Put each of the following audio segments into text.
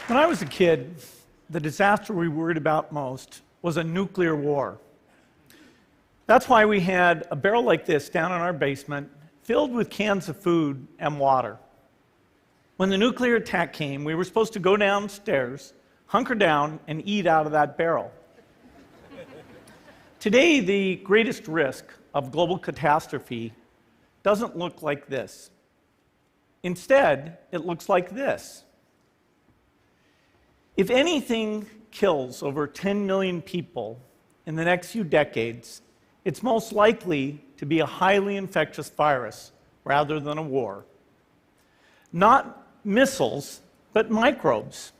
When I was a kid, the disaster we worried about most was a nuclear war. That's why we had a barrel like this down in our basement, filled with cans of food and water. When the nuclear attack came, we were supposed to go downstairs, hunker down, and eat out of that barrel. Today, the greatest risk of global catastrophe doesn't look like this. Instead, it looks like this. If anything kills over 10 million people in the next few decades, it's most likely to be a highly infectious virus rather than a war. Not missiles, but microbes.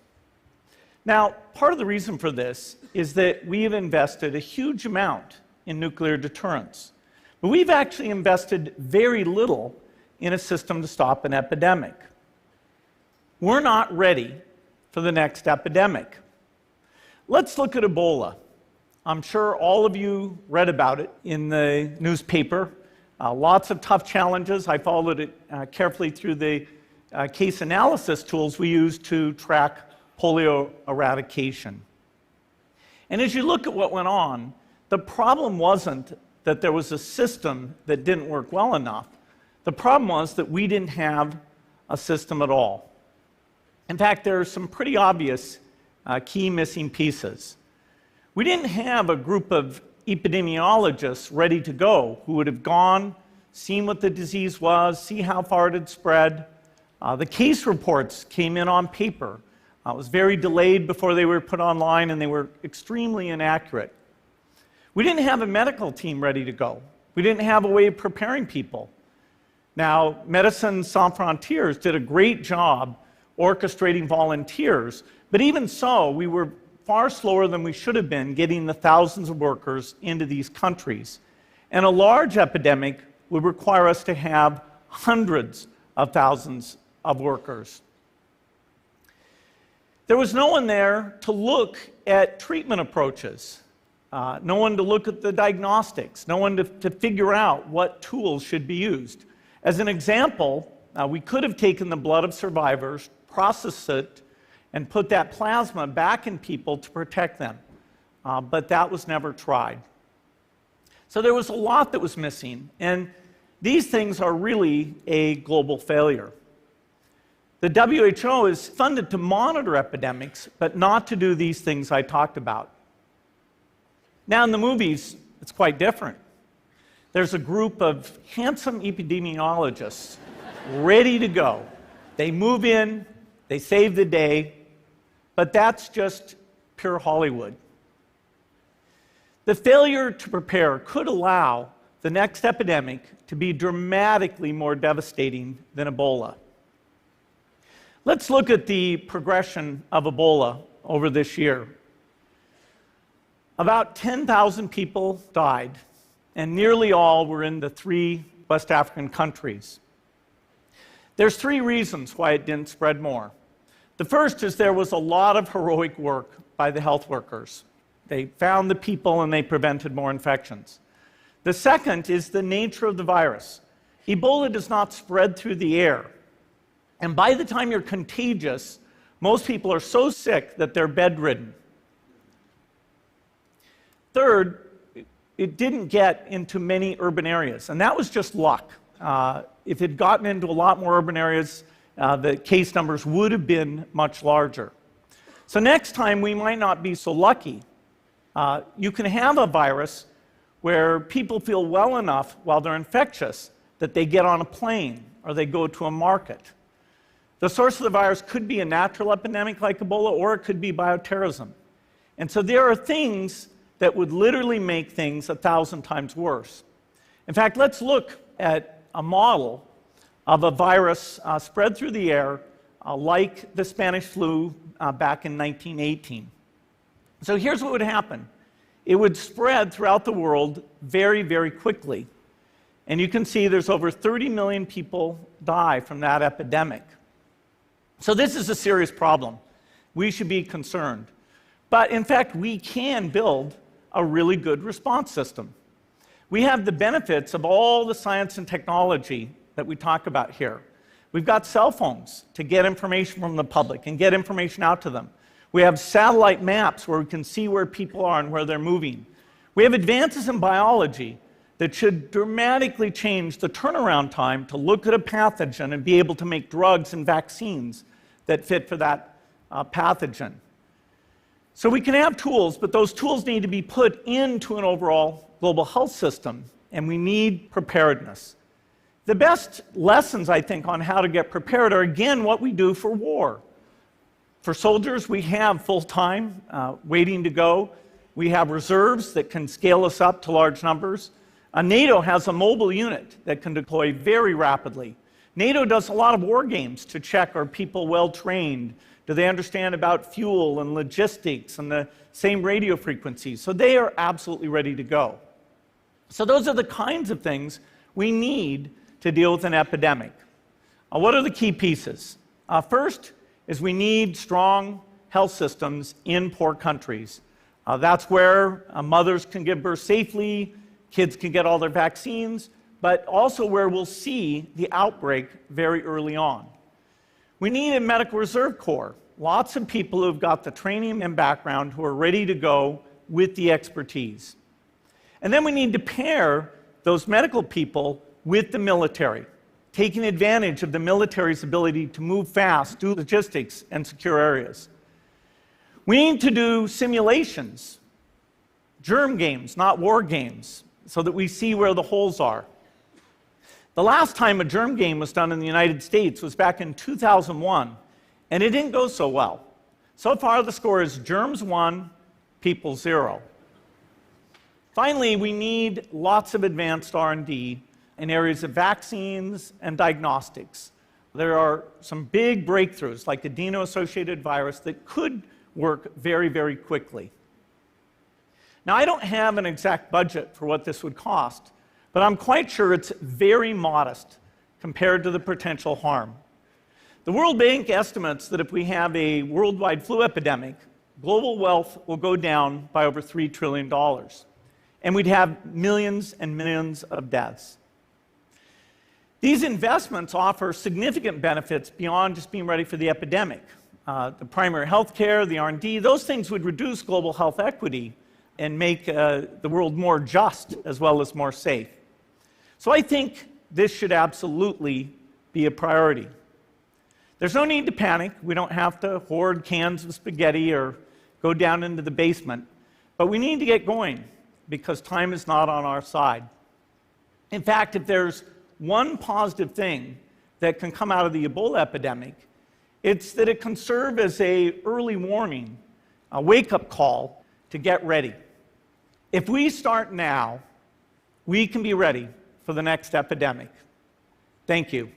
Now, part of the reason for this is that we have invested a huge amount in nuclear deterrence, but we've actually invested very little in a system to stop an epidemic. We're not ready for the next epidemic. Let's look at Ebola. I'm sure all of you read about it in the newspaper. Lots of tough challenges. I followed it carefully through the case analysis tools we use to track polio eradication. And as you look at what went on, the problem wasn't that there was a system that didn't work well enough. The problem was that we didn't have a system at all. In fact, there are some pretty obvious key missing pieces. We didn't have a group of epidemiologists ready to go who would have gone, seen what the disease was, see how far it had spread. The case reports came in on paper. It was very delayed before they were put online, and they were extremely inaccurate. We didn't have a medical team ready to go. We didn't have a way of preparing people. Now, Médecins Sans Frontières did a great job orchestrating volunteers, but even so, we were far slower than we should have been getting the thousands of workers into these countries. And a large epidemic would require us to have hundreds of thousands of workers. There was no one there to look at treatment approaches, no one to look at the diagnostics, no one to figure out what tools should be used. As an example, we could have taken the blood of survivors, processed it, and put that plasma back in people to protect them. But that was never tried. So there was a lot that was missing, and these things are really a global failure. The WHO is funded to monitor epidemics, but not to do these things I talked about. Now in the movies, it's quite different. There's a group of handsome epidemiologists ready to go. They move in, they save the day, but that's just pure Hollywood. The failure to prepare could allow the next epidemic to be dramatically more devastating than Ebola. Let's look at the progression of Ebola over this year. About 10,000 people died, and nearly all were in the 3 West African countries. There's 3 reasons why it didn't spread more. The first is there was a lot of heroic work by the health workers. They found the people and they prevented more infections. The second is the nature of the virus. Ebola does not spread through the air. And by the time you're contagious, most people are so sick that they're bedridden. Third, it didn't get into many urban areas, and that was just luck. If it had gotten into a lot more urban areas, the case numbers would have been much larger. So next time, we might not be so lucky. You can have a virus where people feel well enough while they're infectious that they get on a plane or they go to a market. The source of the virus could be a natural epidemic like Ebola, or it could be bioterrorism. And so there are things that would literally make things 1,000 times worse. In fact, let's look at a model of a virus spread through the air like the Spanish flu back in 1918. So here's what would happen. It would spread throughout the world very, very quickly. And you can see there's over 30 million people die from that epidemic. So this is a serious problem. We should be concerned. But in fact, we can build a really good response system. We have the benefits of all the science and technology that we talk about here. We've got cell phones to get information from the public and get information out to them. We have satellite maps where we can see where people are and where they're moving. We have advances in biology that should dramatically change the turnaround time to look at a pathogen and be able to make drugs and vaccines that fit for that pathogen. So we can have tools, but those tools need to be put into an overall global health system, and we need preparedness. The best lessons, I think, on how to get prepared are, again, what we do for war. For soldiers, we have full-time waiting to go. We have reserves that can scale us up to large numbers. NATO has a mobile unit that can deploy very rapidly. NATO does a lot of war games to check, are people well-trained? Do they understand about fuel and logistics and the same radio frequencies? So they are absolutely ready to go. So those are the kinds of things we need to deal with an epidemic. What are the key pieces? First is we need strong health systems in poor countries. That's where mothers can give birth safely, kids can get all their vaccines, but also where we'll see the outbreak very early on. We need a medical reserve corps, lots of people who've got the training and background who are ready to go with the expertise. And then we need to pair those medical people with the military, taking advantage of the military's ability to move fast, do logistics, and secure areas. We need to do simulations, germ games, not war games, so that we see where the holes are. The last time a germ game was done in the United States was back in 2001, and it didn't go so well. So far, the score is germs 1, people 0. Finally, we need lots of advanced R&D in areas of vaccines and diagnostics. There are some big breakthroughs, like adeno-associated virus, that could work very, very quickly. Now, I don't have an exact budget for what this would cost, but I'm quite sure it's very modest compared to the potential harm. The World Bank estimates that if we have a worldwide flu epidemic, global wealth will go down by over $3 trillion, and we'd have millions and millions of deaths. These investments offer significant benefits beyond just being ready for the epidemic. The primary health care, the R&D, those things would reduce global health equity and make the world more just as well as more safe. So I think this should absolutely be a priority. There's no need to panic. We don't have to hoard cans of spaghetti or go down into the basement. But we need to get going because time is not on our side. In fact, if there's one positive thing that can come out of the Ebola epidemic, it's that it can serve as an early warning, a wake-up call to get ready. If we start now, we can be ready for the next epidemic. Thank you.